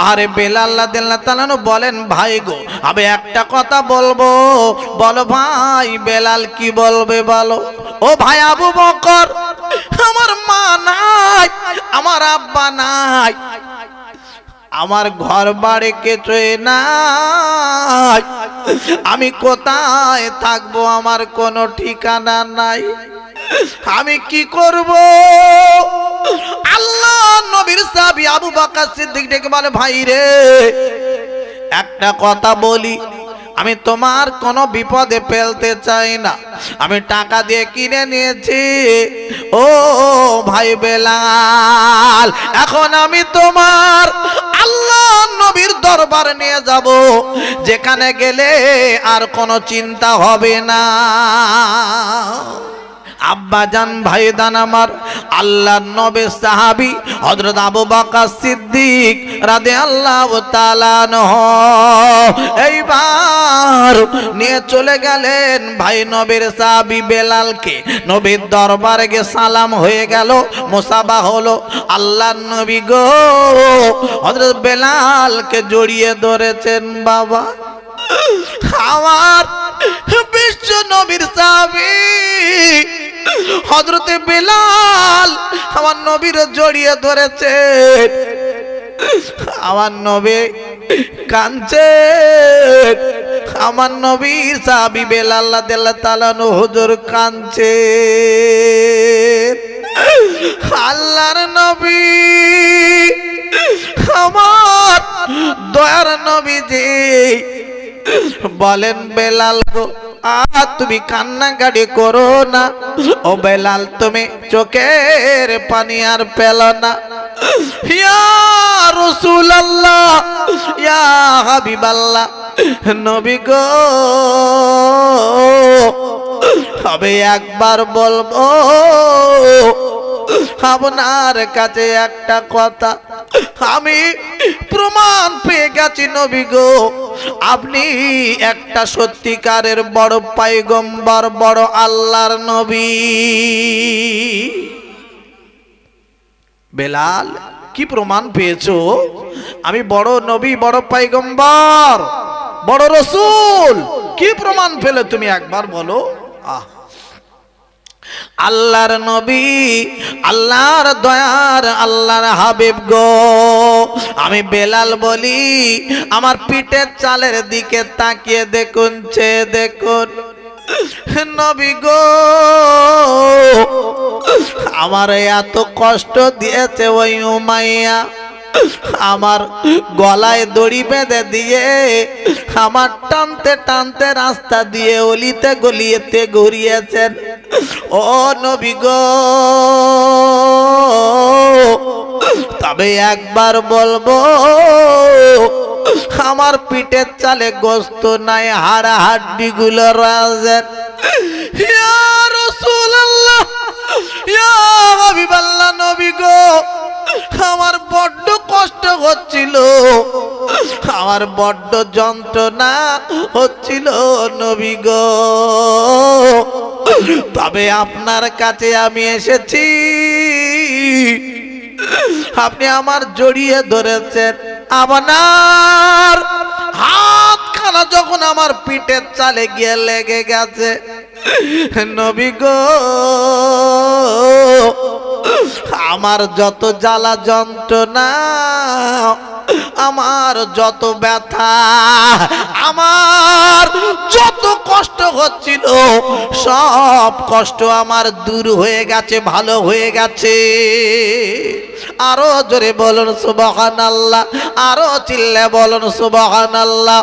আরে বেলাল রাদিয়াল্লাহু তাআলা বলেন, ভাই গো আমি একটা কথা বলবো। বলো ভাই। বেলাল কি বলবে বলো? ও ভাই আবু বকর, আমার মা নাই, আমার আব্বা নাই, আমার ঘর বাড়ি কিছুই নাই, আমি কোথায় থাকবো? আমার কোনো ঠিকানা নাই, আমি কি করব? আল্লাহ নবীর সাহাবী আবু বকর সিদ্দিক ডেকে বলে, ভাই রে একটা কথা বলি, আমি তোমার কোনো বিপদে ফেলতে চাই না, আমি টাকা দিয়ে কিনে নিয়েছি ও ভাই বেলাল, এখন আমি তোমার আল্লাহ নবীর দরবারে নিয়ে যাব, যেখানে গেলে আর কোনো চিন্তা হবে না। আব্বাজান ভাইদান আমার, আল্লাহর নবীর সাহাবী হযরত আবু বকর সিদ্দিক রাদিয়াল্লাহু তাআলা আনহু এইবার নিয়ে চলে গেলেন ভাই নবীর সাহাবী বেলালকে। নবীর দরবারে গিয়ে সালাম হয়ে গেল, মুসাফা হলো। আল্লাহর নবী গো হযরত বেলালকে জড়িয়ে ধরেছেন। বাবা আমার বিশ্ব নবীর সাহাবী হযরতে বেলাল আমার নবীর জড়িয়ে ধরেছে। আমার নবী কাঁদছে, আমার নবী সাহাবী বেলাল রাদিয়াল্লাহু তাআলা হুজুর কাঁদছে। আল্লাহর নবী আমার দয়ার নবীজি বলেন, বেলাল গো তুমি কান্নাকাটি করো না। ও বেলাল তুমি চোখের পানি আর পেলো না। ইয়া রাসূলুল্লাহ, ইয়া হাবিবাল্লাহ, নবী গো তবে একবার বলবো আপনার কাছে একটা কথা, আমি প্রমাণ পেয়ে গেছি নবী গো আপনি একটা সত্যিকারের বড় পয়গম্বর, বড় আল্লাহর নবী। বেলাল কি প্রমাণ পেয়েছো? আমি বড় নবী, বড় পয়গম্বর, বড় রাসূল, কি প্রমাণ পেলে তুমি একবার বলো? আল্লাহর নবী, আল্লাহর দয়ার, আল্লাহর হাবিব গো আমি বেলাল বলি, আমার পিঠের চালের দিকে তাকিয়ে দেখুন, চেয়ে দেখুন নবী গো আমার এত কষ্ট দিয়েছে ওই উমাইয়া, আমার গলায় দড়ি বেঁধে দিয়ে আমার টানতে টানতে রাস্তা দিয়ে অলিতে গলিয়েতে ঘুরিয়েছেন। ও নবী গো তবে একবার বলবো আমার পিঠের চালে গোস্ত নাই, হাড় হাড্ডি গুলো রাজেন। ইয়া রাসূলুল্লাহ, ইয়া হাবিবাল্লাহ, নবী গো আমার বড্ড কষ্ট হচ্ছিল, আমার বড্ড যন্ত্রণা হচ্ছিল নবী গো, তবে আপনার কাছে আমি এসেছি, আপনি আমার জড়িয়ে ধরেছেন, আপনার হাতখানা যখন আমার পিঠের চালে গিয়ে লেগে গেছে নবী গো আমার যত জ্বালা যন্ত্রণা, আমার যত ব্যথা, আমার যত কষ্ট হচ্ছিল, সব কষ্ট আমার দূর হয়ে গেছে, ভালো হয়ে গেছে। আরো জোরে বলুন সুবহানাল্লাহ, আরো চিল্লে বলুন সুবহানাল্লাহ,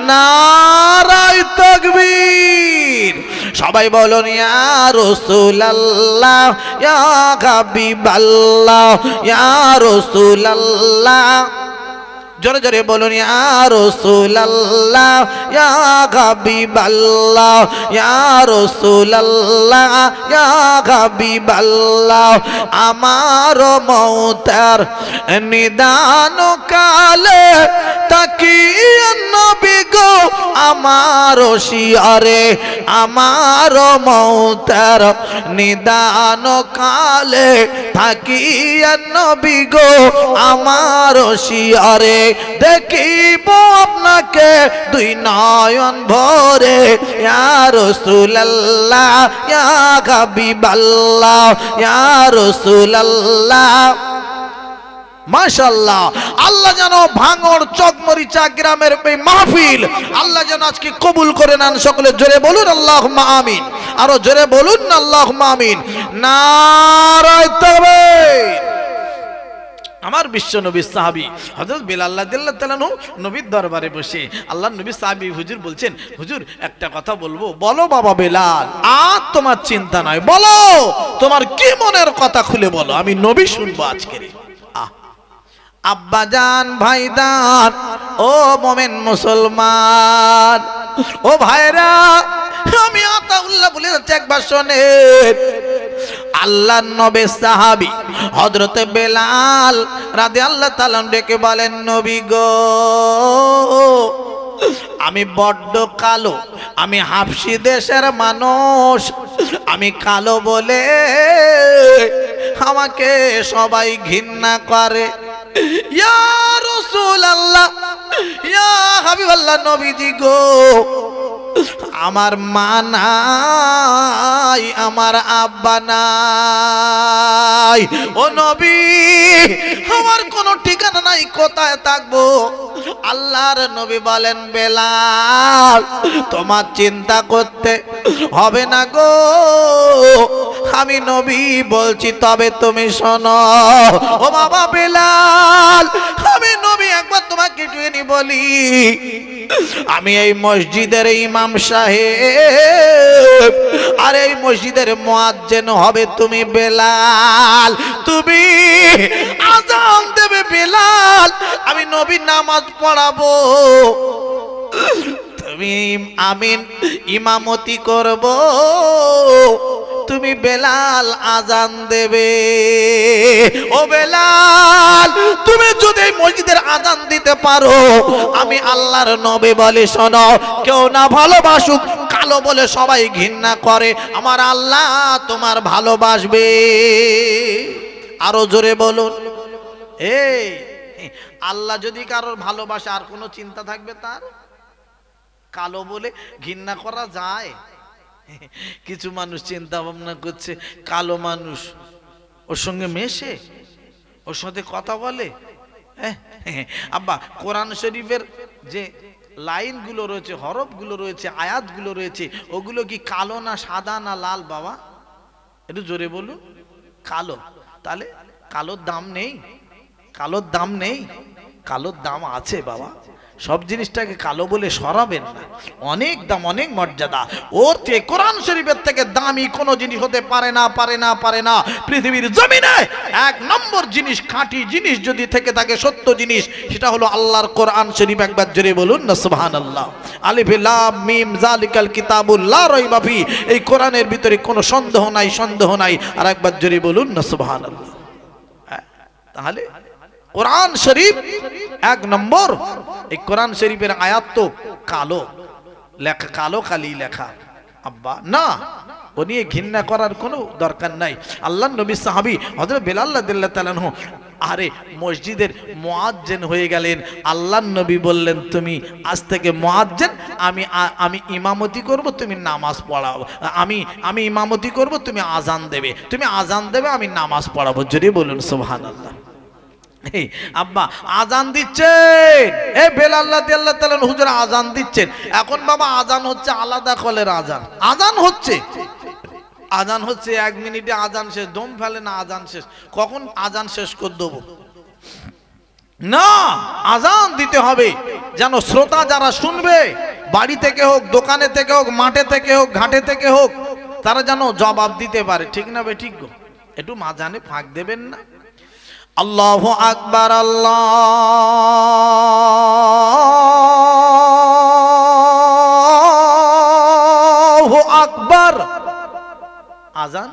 নারায়ে তাকবীর। সবাই বলুন ইয়া রাসূলুল্লাহ, ইয়া হাবিবাল্লাহ, ইয়া রাসূলুল্লাহ, জোরে জোরে বলুন ইয়া রাসূলুল্লাহ, ইয়া হাবিবাল্লাহ, ইয়া রাসূলুল্লাহ, ইয়া হাবিবাল্লাহ। আমার মওতের নিদান কালে তাকিয়ে নবী গো আমার শিয়রে আমার মৌতের নিদান কালে তাকিয়ে নবী গো আমার শিয়রে দেখিব আপনাকে দুই নয়ন ভরে ইয়া রাসূলুল্লাহ ইয়া হাবিবাল্লাহ ইয়া রাসূলুল্লাহ। মাশাআল্লাহ, আল্লাহ যেন ভাঙড় চকমরিচা গ্রামের এই মাহফিল আল্লাহ যেন আজকে কবুল করে নেন। সকলে জোরে বলুন আল্লাহুম্মা আমিন, আরো জোরে বলুন আল্লাহুম্মা আমিন। নারায়ে তাকবীর। আমার বিশ্ব নবী সাহাবী হযরত বেলাল রাদিয়াল্লাহু তাআলা নবীর দরবারে বসে আল্লাহর নবী সাহাবী হুজুর বলছেন, হুজুর একটা কথা বলবো। বলো বাবা বেলাল, আর তোমার চিন্তা নাই, বলো তোমার কি মনের কথা খুলে বলো, আমি নবী শুনবো আজকে। আব্বাজান ভাইদান ও মোমেন মুসলমান ও ভাইরা, আমি আতাউল্লাহ বলে যাচ্ছি, একবার শোনেন। আল্লাহর নবী সাহাবী হযরত বেলাল রাদিয়াল্লাহু তাআলা ডেকে বলেন, নবী গো আমি বড্ড কালো, আমি হাবশী দেশের মানুষ, আমি কালো বলে আমাকে সবাই ঘৃণা করে। ইয়া রাসূলুল্লাহ ইয়া হাবিবাল্লাহ, নবীজি গো আমার মা নাই, আমার আব্বা নাই, ও নবী আমার কোনো ঠিকানা নাই, কোথায় থাকবো? আল্লাহর নবী বলেন, বেলাল তোমার চিন্তা করতে হবে না গো, আমি নবী বলছি, তবে তুমি শোনো। ও বাবা বেলাল, আমি নবী একবার তোমাকে জেনে বলি, আমি এই মসজিদের ইমাম সাহেব, আর এই মসজিদের মুয়াজ্জিন হবে তুমি বেলাল। তুমি আযান দেবে বেলাল, আমি নবী নামাজ পড়াবো, তুমি আমিন ইমামতি করব, তুমি বেলাল আযান দেবে। ও বেলাল, তুমি যদি মসজিদের আযান দিতে পারো, আমি আল্লাহর নবী বলে শোনো, কেউ না ভালোবাসুক, কালো বলে সবাই ঘৃণা করে, আমার আল্লাহ তোমার ভালোবাসবে। আরো জোরে বলুন। এই আল্লাহ যদি কারোর ভালোবাসে, আর কোনো চিন্তা থাকবে তার? কালো বলে ঘৃণা করা যায়? কিছু মানুষ চিন্তা ভাবনা করছে, কালো মানুষ ওর সঙ্গে মেশে, ওর সাথে কথা বলে। আব্বা কোরআন শরীফের যে লাইনগুলো রয়েছে, হরফগুলো রয়েছে, আয়াতগুলো রয়েছে, ওগুলো কি কালো না সাদা না লাল? বাবা একটু জোরে বলুন। কালো। তাহলে কালোর দাম নেই? কালোর দাম নেই? কালোর দাম আছে বাবা। সব জিনিসটাকে কালো বলে সরাবেন না, অনেক দাম, অনেক মর্যাদা। ওর থেকে কোরআন শরীফের থেকে দামি কোনো জিনিস হতে পারে না, পারে না, পারে না। পৃথিবীর জমিনে এক নম্বর জিনিস, খাঁটি জিনিস যদি থেকে থাকে, সত্য জিনিস, সেটা হলো আল্লাহর কোরআন শরীফ। একবার জোরে বলুন না সুবহানাল্লাহ। আলিফ লাম মিম যালিকাল কিতাবুল লা রাইবা ফি, এই কোরআনের ভিতরে কোনো সন্দেহ নাই, সন্দেহ নাই। আর একবার জোরে বলুন না সুবহানাল্লাহ। তাহলে কোরআন শরীফ এক নম্বর। এই কোরআন শরীফের আয়াত তো কালো লেখা, কালো কালি লেখা। আব্বা না, ও নিয়ে ঘৃণা করার কোনো দরকার নাই। আল্লাহর নবী সাহাবী হযরত বেলাল রাদিয়াল্লাহু তাআলা আনহু আরে মসজিদের মুয়াজ্জিন হয়ে গেলেন। আল্লাহর নবী বললেন, তুমি আজ থেকে মুয়াজ্জিন, আমি ইমামতি করব, তুমি নামাজ পড়াও। আমি ইমামতি করব, তুমি আযান দেবে, তুমি আযান দেবে, আমি নামাজ পড়াবো। যদি বলুন সুবহানাল্লাহ। আব্বা আযান দিচ্ছেন, এ বেলাল রাদিয়াল্লাহু তাআলা হুজুর আযান দিচ্ছেন। এখন বাবা আযান হচ্ছে আলাদা কলের আযান, আযান হচ্ছে, আযান হচ্ছে 1 মিনিটে আযান শেষ। দম ফেলে না আযান শেষ, কখন আযান শেষ করে দেবো না, আযান দিতে হবে যেন শ্রোতা যারা শুনবে, বাড়ি থেকে হোক, দোকানে থেকে হোক, মাঠে থেকে হোক, ঘাটে থেকে হোক, তারা যেন জবাব দিতে পারে। ঠিক না বে ঠিক গো? একটু মাঝানে ফাঁক দেবেন না? আল্লাহু আকবার, আল্লাহু আকবার। আজান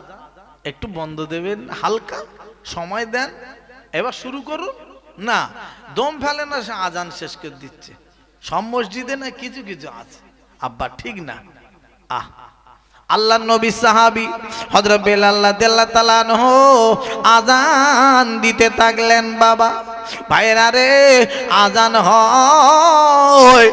একটু বন্ধ দেবেন, হালকা সময় দেন, এবার শুরু করুন। না, দম ফেলে না, সে আজান শেষ করে দিচ্ছে। সব মসজিদে না কিছু কিছু আছে, আব্বা ঠিক না। আল্লাহ নবী সাহাবী হযরত বেলাল রাদিয়াল্লাহু তাআলা আনহু আজান দিতে থাকলেন। বাবা ভাইরা রে, আজান হয়,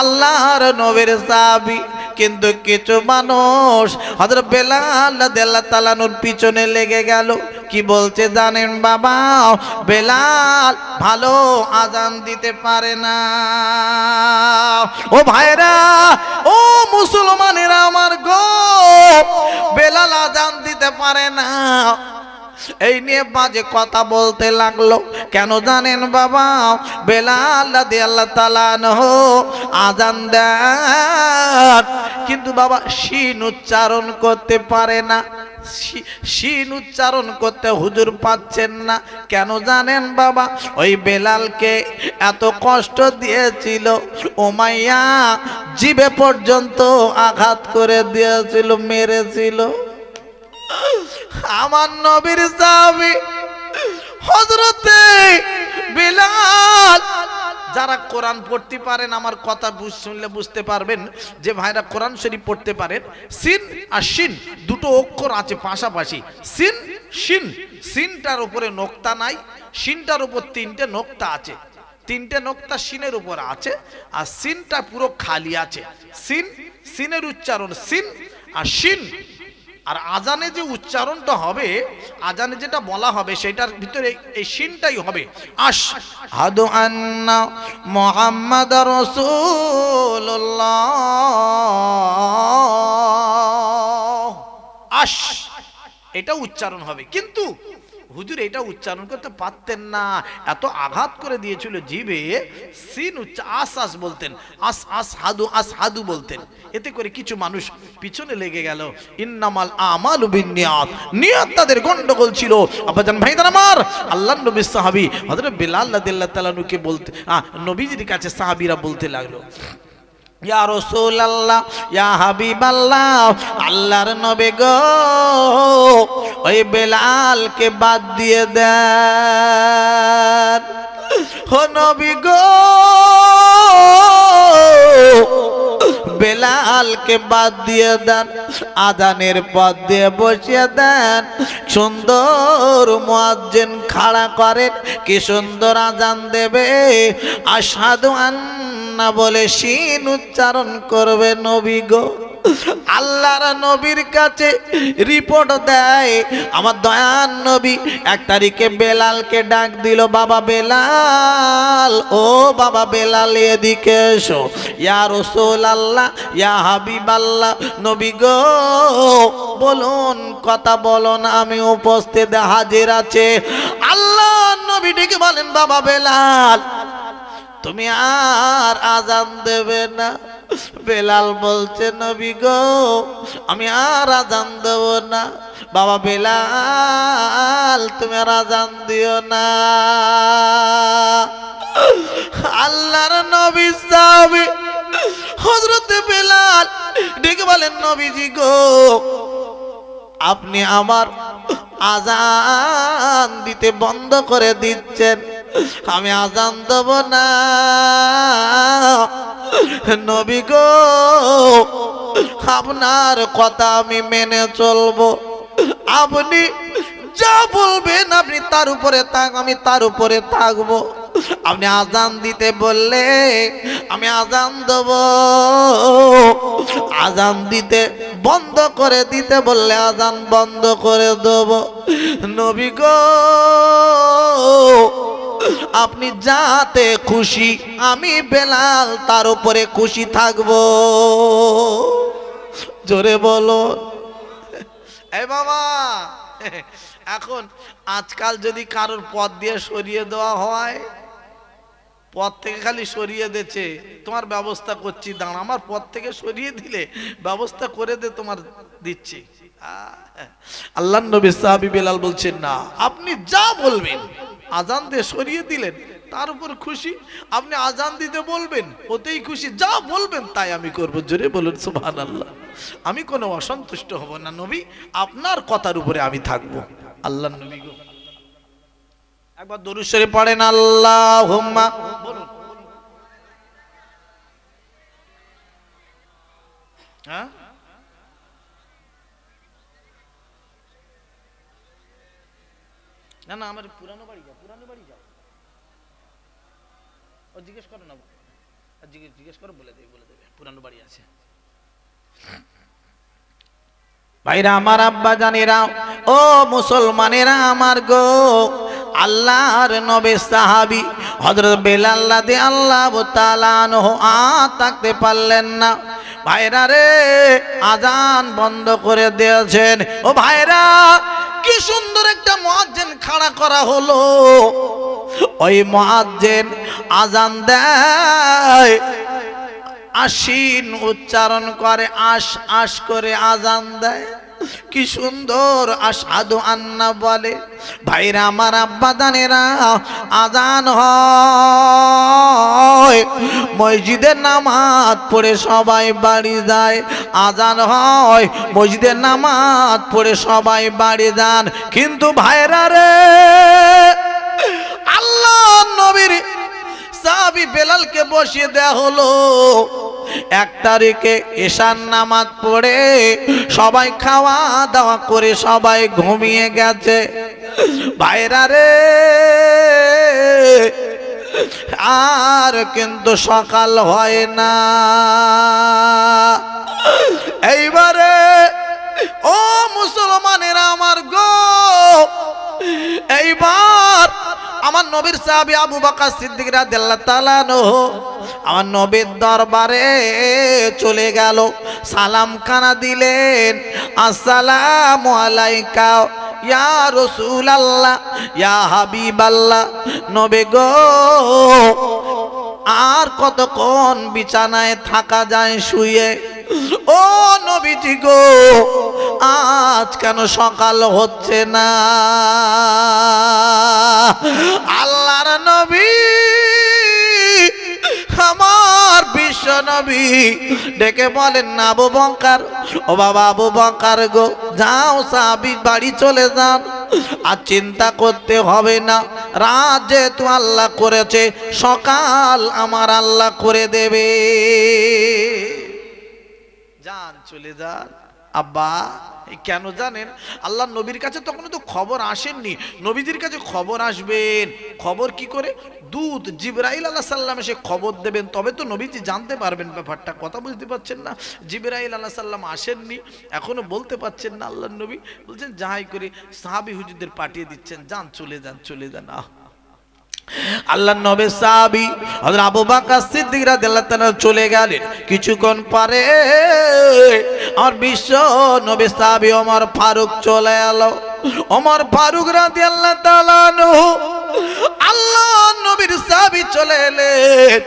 আল্লাহর নবীর সাহাবী কিন্তু কিছু মানুষ হযরত বেলাল রাদিয়াল্লাহু তাআলা আনহুর পিছনে লেগে গেল। কি বলছে জানেন বাবা? বেলাল ভালো আজান দিতে পারে না। ও ভাইরা, ও মুসলমানেরা আমার গো, বেলাল আজান দিতে পারে না। এই নিয়ে বাজে কথা বলতে লাগলো। কেন জানেন বাবা? বেলাল রাদিয়াল্লাহু তাআলা আনহু আজান দেন, কিন্তু বাবা শিন উচ্চারণ করতে পারে না। শিন উচ্চারণ করতে হুজুর পাচ্ছেন না। কেন জানেন বাবা? ওই বেলালকে এত কষ্ট দিয়েছিল উমাইয়া, জিভে পর্যন্ত আঘাত করে দিয়েছিল, মেরেছিল। আমার নবীর সাহাবী হযরতে বেলাল, যারা কোরআন পড়তে পারেন আমার কথা শুনলে বুঝতে পারবেন যে ভাইরা কোরআন শরীফ পড়তে পারেন, সিন আর শিন দুটো অক্ষর আছে পাশাপাশি। সিন শিন, সিনটার উপরে নোক্তা নাই, শিনটার উপর তিনটে নোক্তা আছে, তিনটে নোক্তা শিনের উপর আছে, আর সিনটা পুরো খালি আছে। সিন, সিনের উচ্চারণ সিন আর শিন। আর আজানে যে উচ্চারণটা হবে, আজানে যেটা বলা হবে সেটার ভিতরে এই শিনটাই হবে। আশহাদু আন্না মুহাম্মাদার রাসূলুল্লাহ, আশ, এটা উচ্চারণ হবে। কিন্তু হুজুর এটা উচ্চারণ করতে পারতেন না, এত আঘাত করে দিয়েছিল জিভে। সিন আস আস বলতেন, আস আস হাদু, আস হাদু বলতেন। এতে করে কিছু মানুষ পিছনে লেগে গেল। ইন্নামাল আমালু বিন্নিয়াত, নিয়ত তাদের গন্ডগোল ছিল। আব্বাজান ভাইদার আমার, আল্লাহর নবীর সাহাবী হযরত বেলাল রাদিয়াল্লাহু তাআলা আনহুকে বলতে, নবীজির কাছে সাহাবীরা বলতে লাগলো, ইয়া রাসূলুল্লাহ, ইয়া হাবিবাল্লাহ, আল্লাহর নবী গো, ওই বেলালকে বাদ দিয়ে দেন। ও নবী গো, বেলালকে বাদ দিয়ে দেন, আজানের পথ দিয়ে বসিয়ে দেন। সুন্দর মুয়াজ্জিন খাড়া করেন, কি সুন্দর আজান দেবে। আশহাদু আন্না বলে শিন উচ্চারণ করবে নবী গো। আল্লাহর নবীর কাছে রিপোর্ট দেয় আমার দয়ার নবী। 1 তারিখে বেলালকে ডাক দিল, বাবা বেলাল, ও বাবা বেলাল এদিকে এসো। ইয়া রাসূলুল্লাহ, ইয়া হাবিবাল্লাহ, নবী গো বলুন, কথা বলুন, আমি উপস্থিত হাজির আছে। আল্লাহ নবী ডেকে বলেন, বাবা বেলাল তুমি আর আজান দেবে না? বেলাল বলছে, নবী গো আমি আর আজান দেব না। বাবা বেলাল তুমি আর আজান দিও না। আল্লাহর নবী সাহাবী হযরত বেলাল ডেকে বলেন, নবীজি গো আপনি আমার আজান দিতে বন্ধ করে দিচ্ছেন, আমি আজান দেব না। নবী গো আপনার কথা আমি মেনে চলবো, আপনি যা বলবেন আপনি তার উপরে আমি তার উপরে থাকবো। আপনি আজান দিতে বললে আমি আজান দেব, আজান দিতে বন্ধ করে দিতে বললে আজান বন্ধ করে দেব। নবী গো আপনি যাতে খুশি, আমি বেলাল তার উপরে খুশি থাকবো। জোরে বলো। এই বাবা, এখন আজকাল যদি কারোর পথ দিয়ে সরিয়ে দেওয়া হয়, পথ থেকে খালি সরিয়ে দিচ্ছে, তোমার ব্যবস্থা করছি দাঁড়া, আমার পথ থেকে সরিয়ে দিলে ব্যবস্থা করে দে, তোমার দিচ্ছি। আল্লাহর নবী সাহাবী বেলাল বলছেন, না আপনি যা বলবেন, আজান দিয়ে সরিয়ে দিলেন তার উপর খুশি, আপনি আজান দিতে বলবেন ওতেই খুশি, যা বলবেন তাই আমি করবো। জোরে বলুন সুবহানাল্লাহ। আমি কোনো অসন্তুষ্ট হব না নবী, আপনার কথার উপরে আমি থাকবো। আল্লাহর নবী গো একবার দরুদ শরীফ পড়েন আল্লাহুম্মা। বলুন। হ্যাঁ, না না আমার পুরানো বাড়ি যাও, পুরানো বাড়ি যাও, ও জিজ্ঞেস করো না, জিজ্ঞেস করো, বলে দেবে পুরানো বাড়ি আছে। ভাইরা আমার, আব্বা জানেরা, ও মুসলমানেরা আমার গো, আল্লাহর নবী সাহাবী হযরত বেলাল রাদিয়াল্লাহু তাআলা আনহু থাকতে পারলেন না। ভাইরা রে, আজান বন্ধ করে দিয়েছেন। ও ভাইরা, কি সুন্দর একটা মুয়াজ্জিন খাড়া করা হলো। ওই মুয়াজ্জিন আজান দেয়, আশিন উচ্চারণ করে, আশ আশ করে আজান দেয়। কি সুন্দর আশহাদু আন্না বলে। ভাইরা আমার, আব্বা জানেরা, আজান হয়, মসজিদে নামাজ পড়ে সবাই বাড়ি যায়। আজান হয়, মসজিদে নামাজ পড়ে সবাই বাড়ি যান। কিন্তু ভাইরা রে, আল্লাহ নবীর সাহাবী বেলালকে বসিয়ে দেয়া হলো। 1 তারিখে এশার নামাজ পড়ে সবাই খাওয়া দাওয়া করে সবাই ঘুমিয়ে গেছে। ভাইরা রে, আর কিন্তু সকাল হয় না। এইবারে ও মুসলমানেরা আমার গো, এইবার আমার নবীর সাহাবী আবু বকর সিদ্দিক রাদিয়াল্লাহু তাআলা আনহু আমার নবীর দরবারে চলে গেল। সালাম খানা দিলেন, আসসালামু আলাইকা ইয়া রাসূলুল্লাহ, ইয়া হাবিবাল্লাহ। নবী গো, আর কতক্ষণ বিছানায় থাকা যায় শুয়ে? ও নবীজি গো, আজ কেন সকাল হচ্ছে না? আল্লাহর নবী, আমার বিশ্ব নবী ডেকে বলেন, না আবু বকর, ও বাবা আবু বকর গো, যাও সাহাবী বাড়ি চলে যান, আর চিন্তা করতে হবে না। রাত যেহেতু আল্লাহ করেছে, সকাল আমার আল্লাহ করে দেবে। যান, চলে যান। আব্বা, কেন জানেন? আল্লাহ নবীর কাছে তখন তো খবর আসেননি। নবীজির কাছে খবর আসবেন, খবর কি করে? দূত জিবরাইল আলাইহিস সালাম এসে খবর দেবেন, তবে তো নবীজি জানতে পারবেন ব্যাপারটা। কথা বুঝতে পারছেন না? জিবরাইল আলাইহিস সালাম আসেননি, এখনো বলতে পারছেন না। আল্লাহ নবী বলছেন, যাই করে সাহাবী হুজুরদের পাঠিয়ে দিচ্ছেন, যান, চলে যান, চলে যান। আল্লাহ নবী সাহাবী হযরত আবু বকর সিদ্দিক রাদিয়াল্লাহু তাআলা চলে গেলেন। কিছুক্ষণ পরে আমার বিশ্ব নবী সাহাবী ওমর ফারুক চলে এলো। ওমর ফারুক রাদিয়াল্লাহু তাআলা আনহু আল্লাহ নবীর সাহাবী চলে এলেন।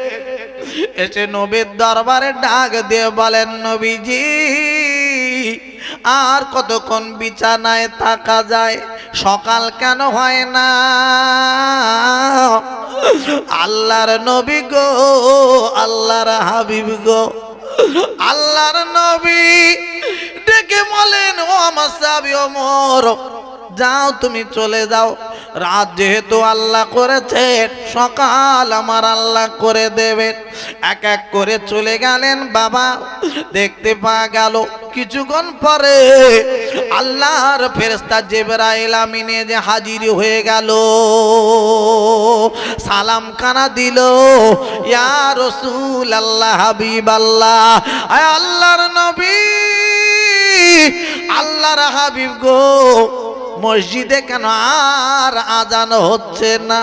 এসে নবীর দরবারে ডাক দিয়ে বলেন, নবীজি, আর কতক্ষণ বিছানায় থাকা যায়? সকাল কেন হয় না? আল্লাহর নবী গো, আল্লাহর হাবিব গো, আল্লাহর নবী ডেকে বলেন, ও আমার সাহাবী ওমর, যাও, তুমি চলে যাও। রাত যেহেতু আল্লাহ করেছে, সকাল আমার আল্লাহ করে দেবেন। এক এক করে চলে গেলেন। বাবা, দেখতে পাওয়া গেল কিছুক্ষণ পরে আল্লাহর ফেরেশতা জিবরাইল আমিন যে হাজির হয়ে গেল। সালাম খানা দিল, ইয়া রাসূলুল্লাহ, হাবিবাল্লাহ, আয় আল্লাহর নবী, আল্লাহর হাবিব গো, মসজিদে কেন আর আজান হচ্ছে না?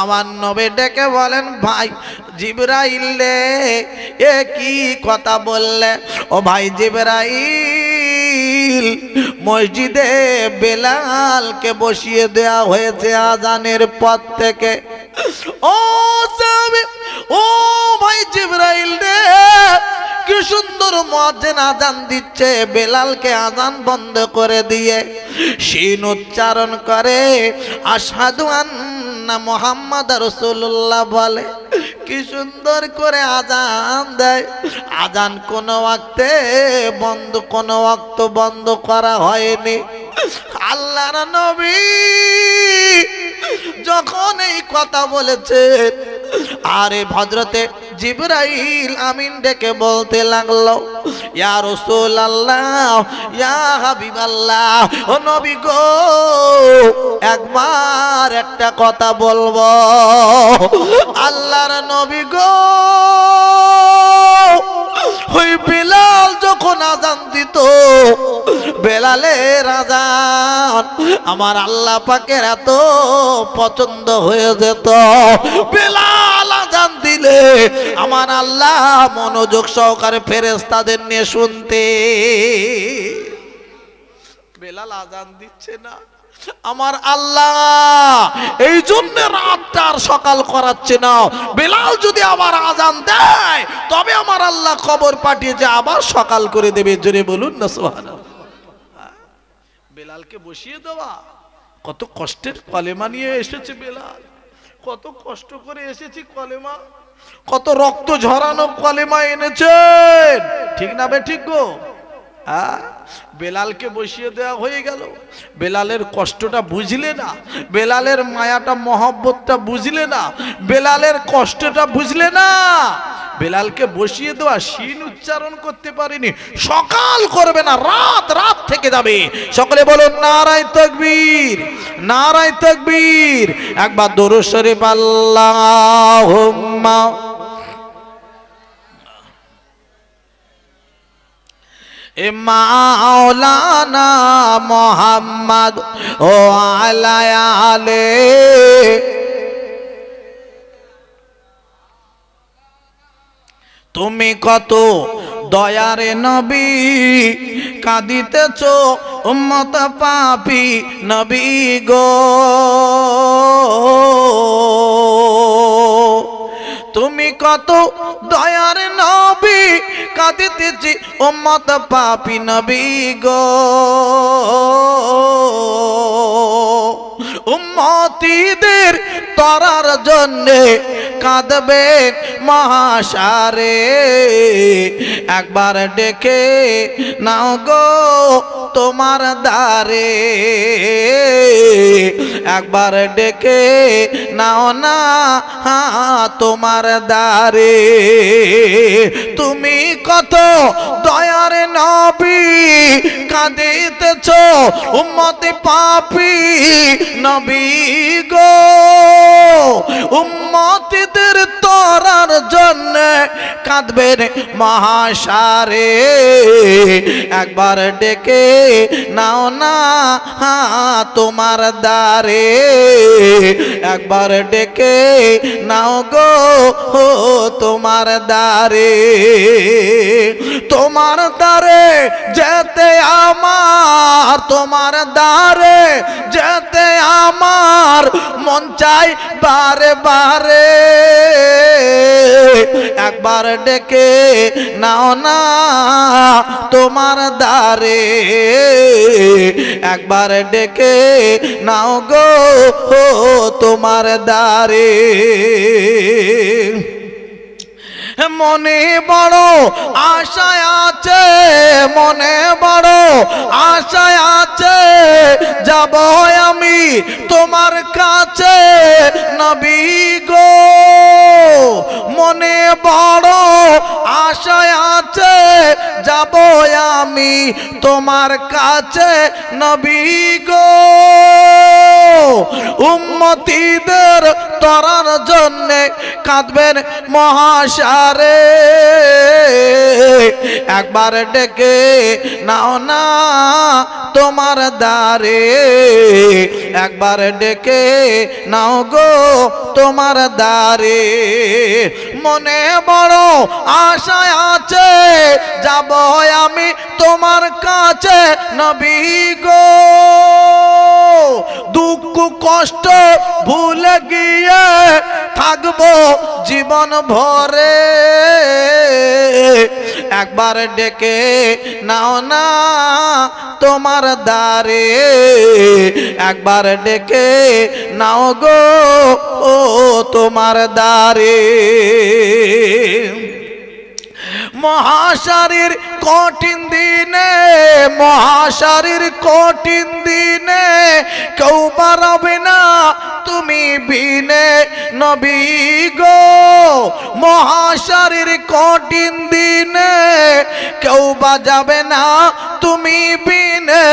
আমার নবী ডেকে বলেন, ভাই জিবরাইল রে, এ কি কথা বললে? ও ভাই জিবরাইল, মসজিদে বেলালকে বসিয়ে দেয়া হয়েছে আজানের পর থেকে। ও সাহাবী, ও ভাই জিবরাইল রে, কি সুন্দর মুয়াজ্জিন আজান দিচ্ছে, বেলালকে আজান বন্ধ করে দিয়ে শিন উচ্চারণ করে আশহাদু আন্না মুহাম্মাদুর রাসূলুল্লাহ বলে। কি সুন্দর করে আজান দেয়। আজান কোন ওয়াক্তে বন্ধ, কোন ওয়াক্ত বন্ধ করা হয়নি। আল্লাহর নবী যখন এই কথা বলেছে, আরে হযরতে জিবরাইল আমিন ডেকে বলতে লাগলো, ইয়া রাসূলুল্লাহ, ইয়া হাবিবাল্লাহ, ও নবী গো, একবার একটা কথা বলবো। আল্লাহর নবী গো, ওই বেলাল যখন আযান দিত, বেলালের আযান আমার আল্লাহ পাকের এত পছন্দ হয়ে যেত, বেলাল আযান দিলে আমার আল্লাহ মনোযোগ সহকারে ফেরেশতাদের নিয়ে শুনতে। বেলাল আযান দিচ্ছে না, আমার আল্লাহ এই জন্য রাতটা আর সকাল করাচ্ছে না। বেলাল যদি আবার আযান দেয় তবে আমার আল্লাহ খবর পাঠিয়েছে আবার সকাল করে দেবে। জোরে বলুন না সুবহানাল্লাহ। বেলালকে বসিয়ে দেওয়া, কত কষ্টের কলেমা নিয়ে এসেছে বেলাল, কত কষ্ট করে এসেছি কলেমা, কত রক্ত ঝরানো কলেমা এনেছেন, ঠিক না বে ঠিক গো? বেলালকে বসিয়ে দেওয়া হয়ে গেল। বেলালের কষ্টটা বুঝলে না, বেলালের মায়াটা মহব্বতটা বুঝলে না, বেলালের কষ্টটা বুঝলে না। বেলালকে বসিয়ে দেওয়া, শিন উচ্চারণ করতে পারেনি, সকাল করবে না, রাত রাত থেকে যাবে। সকলে বলুন নারায়ে তাকবীর, নারায়ে তাকবীর। একবার দরুদ শরীফ আল্লাহুম্মা মাওলানা মুহাম্মদ ও আলা আলে। তুমি কত দয়ারে নবী, কাঁদিতেছ উম্মত পাপী নবী গো। তুমি কত দয়ার নবী, কাঁদিতেছি উম্মত পাপী নবী গো। উম্মতীদের তরার জন্যে কাঁদবে মহাশারে। একবার ডেকে নাও গো তোমার দ্বারে, একবার ডেকে নাও না তোমার দ্বারে। তুমি কত দয়ার নবী, কাঁদিতেছ উম্মতে পাপী নবী গো। উম্মতিদের তরার জন্য কাঁদবেন মহাশারে। একবার ডেকে নাও না তোমার দ্বারে, একবার ডেকে নাও গো তোমার দ্বারে। তোমার দ্বারে যেতে আমার, তোমার দ্বারে যেতে আমার মন চাই বারে বারে। একবার ডেকে নাও না তোমার দ্বারে, একবার ডেকে নাও গো তোমার দ্বারে। মনে বড় আশায় আছে, মনে বড় আশায় আছে, যাব আমি তোমার কাছে নবী গো। মনে বড় আশায় আছে, যাব আমি তোমার কাছে নবী গো। উম্মতীদের তরার জন্যে কাঁদবেন মহাশারে। একবার ডেকে নাও না তোমার দ্বারে, একবার ডেকে নাও গো তোমার দ্বারে। মনে বড় আশায় আছে, যাব আমি তোমার কাছে নবী গো। দুঃখ কষ্ট ভুলে গিয়ে থাকবো জীবন ভরে। একবার ডেকে নাও না তোমার দ্বারে, একবার ডেকে নাও গো তোমার দ্বারে। মহাশারীর কঠিন দিনে, মহাশারীর কঠিন দিনে কেউ পারবে না তুমি বিনে নবী গো। মহাশারীর কঠিন দিনে কেউ বাজাবে না তুমি বিনে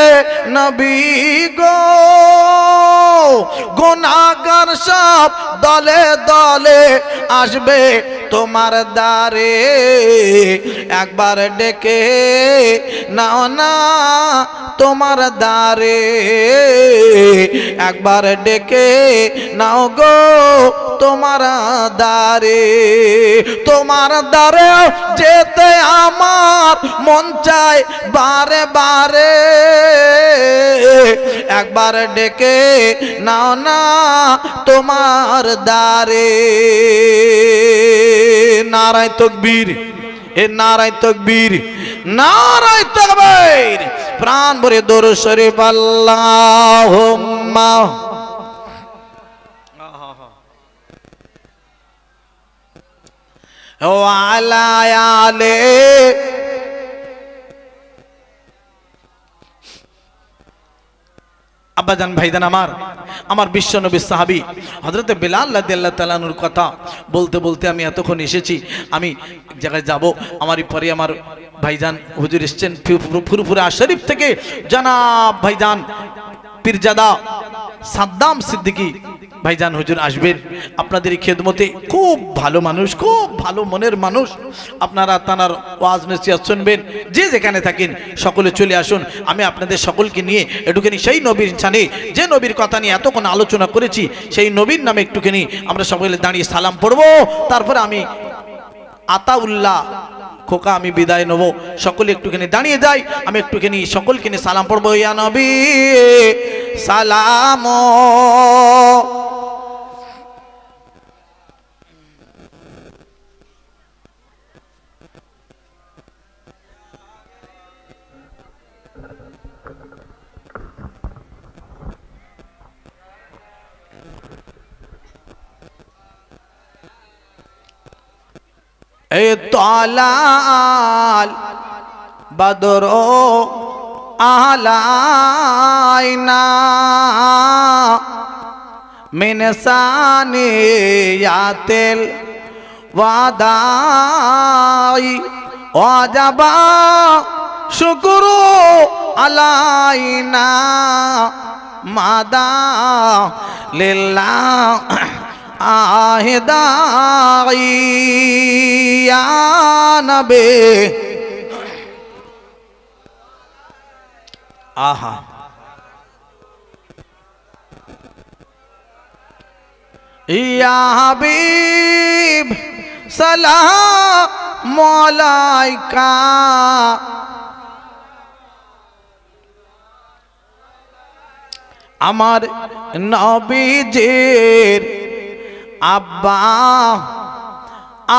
নবী গো। গুনাহগার সব দলে দলে আসবে তোমার দ্বারে, একবার ডেকে নাও না তোমার দ্বারে, একবার ডেকে নাও গো তোমার দ্বারে। তোমার দ্বারে যেতে আমার মন চায় বারে বারে, একবার ডেকে নাও না তোমার দ্বারে। নারায়ে তাকবীর, এ নারায়ে তাকবীর, নারায়ে তাকবীর। প্রাণ ভরে দরুদ শরীফ আল্লাহুম্মা। ও আলা আলে আব্বাজান ভাইজান আমার বিশ্ব নবী সাহাবী হযরতে বেলাল রাদিয়াল্লাহু তাআলা আনহুর কথা বলতে বলতে আমি এতক্ষণ এসেছি। আমি এক জায়গায় যাব, আমারই পরে আমার ভাইজান হুজুর এসেছেন ফুরফুরা শরীফ থেকে, জনাব ভাইজান পীরজাদা সাদ্দাম সিদ্দিকী ভাইজান হুজুর আসবেন আপনাদের খেদমতে। খুব ভালো মানুষ, খুব ভালো মনের মানুষ। আপনারা তানার ওয়াজ নসিহত শুনবেন, যে যেখানে থাকেন সকলে চলে আসুন। আমি আপনাদের সকলকে নিয়ে একটুখানি সেই নবীর শানে, যে নবীর কথা নিয়ে এতক্ষণ আলোচনা করেছি, সেই নবীর নামে একটুখানি আমরা সকলে দাঁড়িয়ে সালাম পড়বো। তারপরে আমি আতাউল্লাহ খোকা আমি বিদায় নেব। সকলে একটুখানি দাঁড়িয়ে যাই, আমি একটুখানি সকলকে নিয়ে সালাম পড়বো। ইয়া নবী সালাম, এ তালাল বদর আলাইনা মিন সানিয়াতিল ওয়াদাই ওয়াজাবা শুকরু আলাইনা মাদা লিল্লাহ আহেদাই ইয়া নবী। আহা ইয়া হাবিব সালাম আলাইকা, আমার নবীজির আব্বা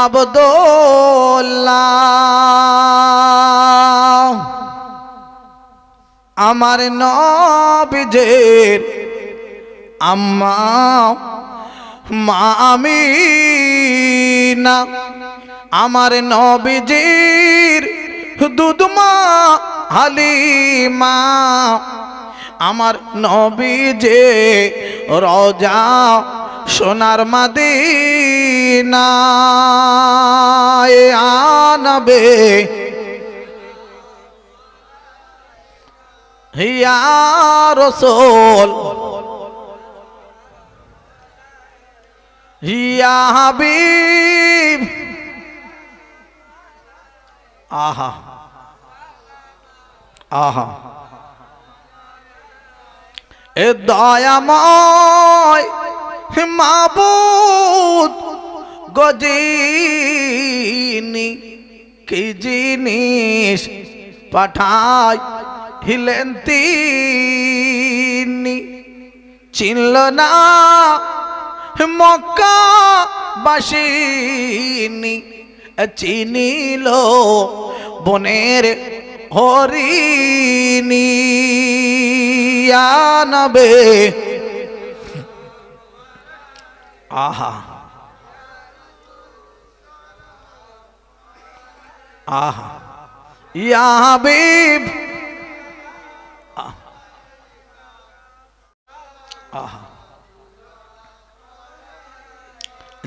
আব্দুল্লাহ, আমার নবীজির আম্মা মা আমিনা, আমার নবীজির দুধমা হালিমা, আমার নবীজে রওজা সোনার মদিনা আনবে ইয়া রাসূল ইয়া হাবিব। আহা আহা এ দয়াময় মাবুদ গজিনি কি জিনিস পাঠাই হিলেন তিনি, চিনল না মক্কা বাসিনী, চিনিল বনের হরিণী ইয়া নবী। আহা আহা ইয়া হাবিব।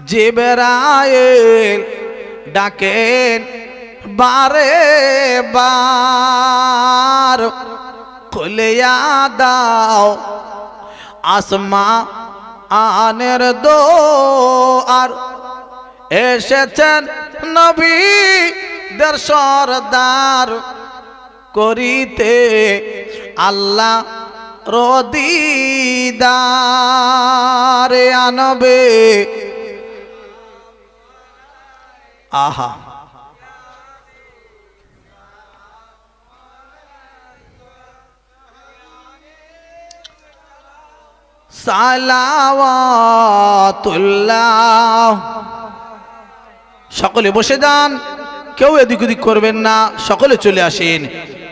জিবরাইল ডাকেন বারে বার, খুলিয়া দাও আসমা আনের দোয়ার। এসেছেন নবীদের সরদার, করিতে আল্লাহ রদিদার আনবে। আহা সালাওয়াতুল্লাহ। সকলে বসে যান, কেউ এদিক ওদিক করবেন না, সকলে চলে আসেন,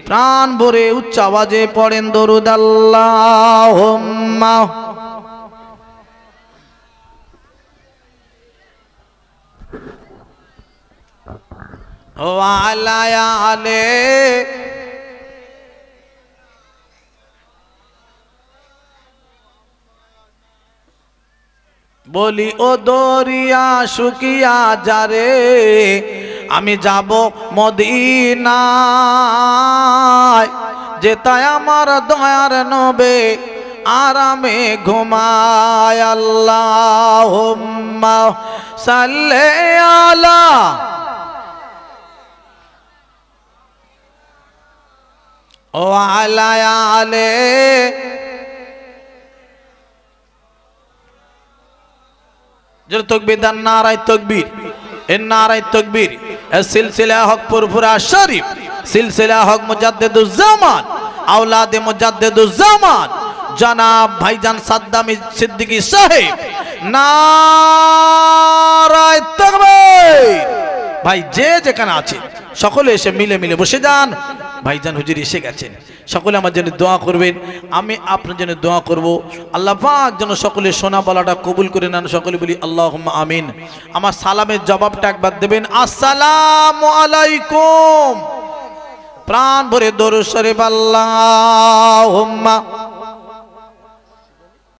প্রাণ ভরে উচ্চ আওয়াজে পড়েন দরুদ আল্লাহুম্মা। ওয়া আলা আলে বলি ও দরিয়া শুকিয়া যারে, আমি যাব মদিনায়, যেতায় আমার দয়ার নবে আরামে ঘুমায়। আল্লাহুম্মা সাল্লি আলা ওয়া আলা আলে জোরে তাকবীর দেন, নারায়ে তাকবীর, এ নারায়ে তাকবীর। সিলসিলা হক পুরপুরা শরীফ, সিলসিলা হক মুজাদ্দিদুজ জামান, আওলাদে মুজাদ্দিদুজ জামান জনাব ভাইজান সাদ্দামি সিদ্দিকী সাহেব, নারায়ে তাকবীর। ভাই যে যেখানে আছে সকলে এসে মিলে মিলে বসে যান। ভাইজান হুজুর এসে গেছেন, সকলে আমার জন্য দোয়া করবেন, আমি আপনার জন্য দোয়া করব। আল্লাহ পাক যেন সকলে শোনা বলাটা কবুল করে নেন, সকলে বলি আল্লাহুম্মা আমিন। আমার সালামের জবাবটা একবার দেবেন, আসসালামু আলাইকুম। প্রাণ ভরে দরুদ শরীফ আল্লাহুম্মা